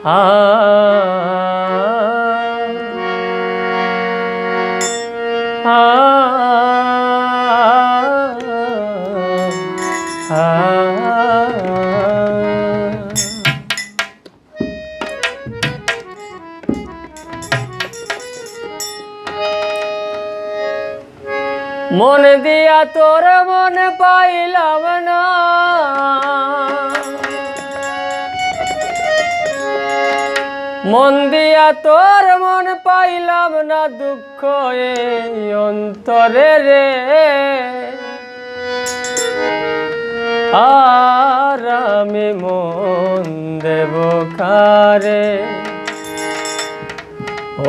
আ আ মন দিয়া তোর মন পাইলাম না, মন দিয়া তোর মন পাইলাম না, দুঃখ এই অন্তরে রে। আর আমি মন দেব কারে,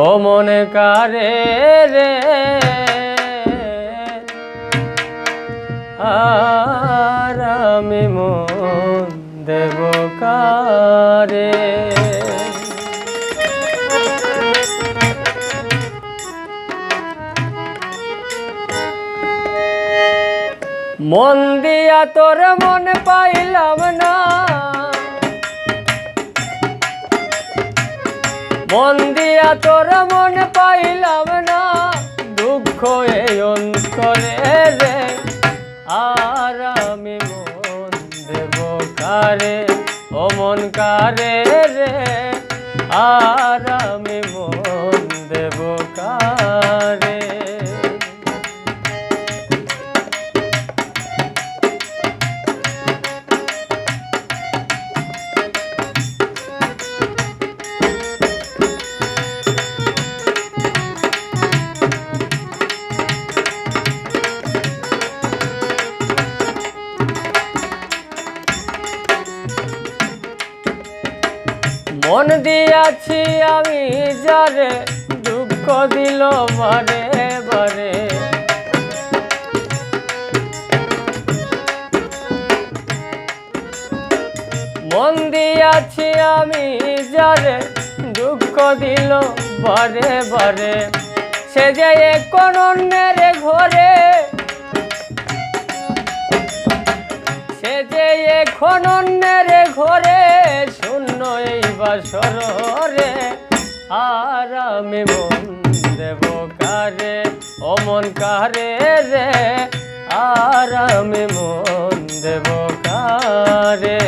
ও মনে কারে রে। আর আমি মন দেব কারে। মন দিয়া তোর মন পাইলাম না, মন দিয়া তোর মন পাইলাম না, দুঃখ এই অন্তরে রে। আর আমি মন দেব কারে, ও মন কারে রে। আর আমি মন দেব কারে। মন দিয়াছি আমি যারে, দুঃখ দিল বারে বারে। মন দিয়াছি আমি যারে, দুঃখ দিল বারে বারে। সে যে এখন অন্যের ঘরে, সে যে এখন অন্যের ঘরে, শূন্য এই বাসর রে। আর আমি মন দেব কারে, ও মন কারে রে। আর আমি মন দেব কারে।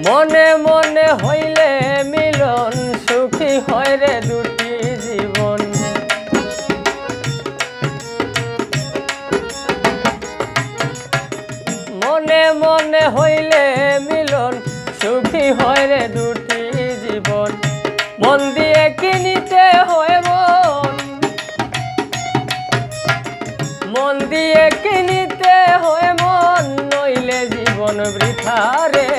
মনে মনে হইলে মিলন, সুখী হয় রে দুটি জীবন। মনে মনে হইলে মিলন, সুখী হয় রে দুটি জীবন। মন দিয়ে কিনিতে হয় মন, মন দিয়ে কিনিতে হয় মন, নইলে জীবন বৃথা রে।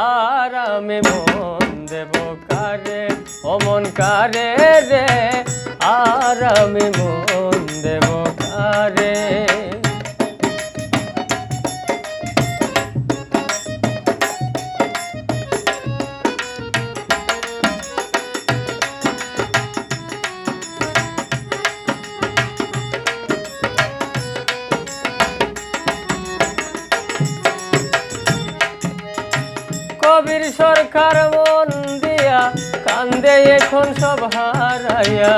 আর আমি মন দেব কারে, ও মন কারে রে। আর আমি মন দেব কারে। কবির সরকার মন দিয়া কান্দে এখন সব হারাইয়া।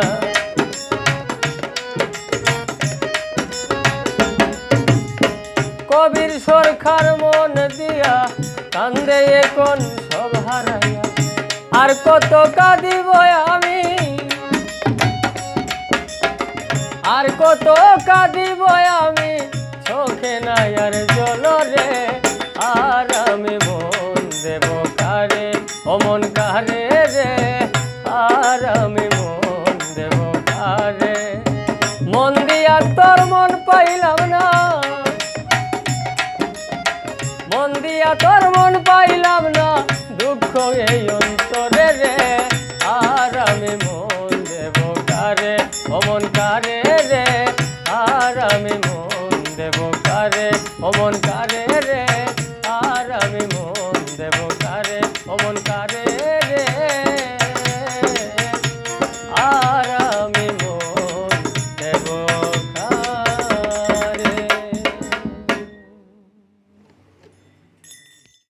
কবির সরকার মন দিয়া কান্দে এখন সব হারাইয়া। আর কত কাঁদিব আমি, আর কত কাঁদিব আমি, চোখে নাই আর জল রে। আর আমি মন দেব কারে, ও মন কারে রে। আর আমি মন দেব কারে। মন দিয়া তোর মন পাইলাম না, মন দিয়া তোর মন পাইলাম না, দুঃখ এই অন্তরে রে। আর আমি মন দেব কারে, ও মন কারে রে। আর আমি মন দেব অমন কারে রে আর আমি মন দেব কারে অমন কারে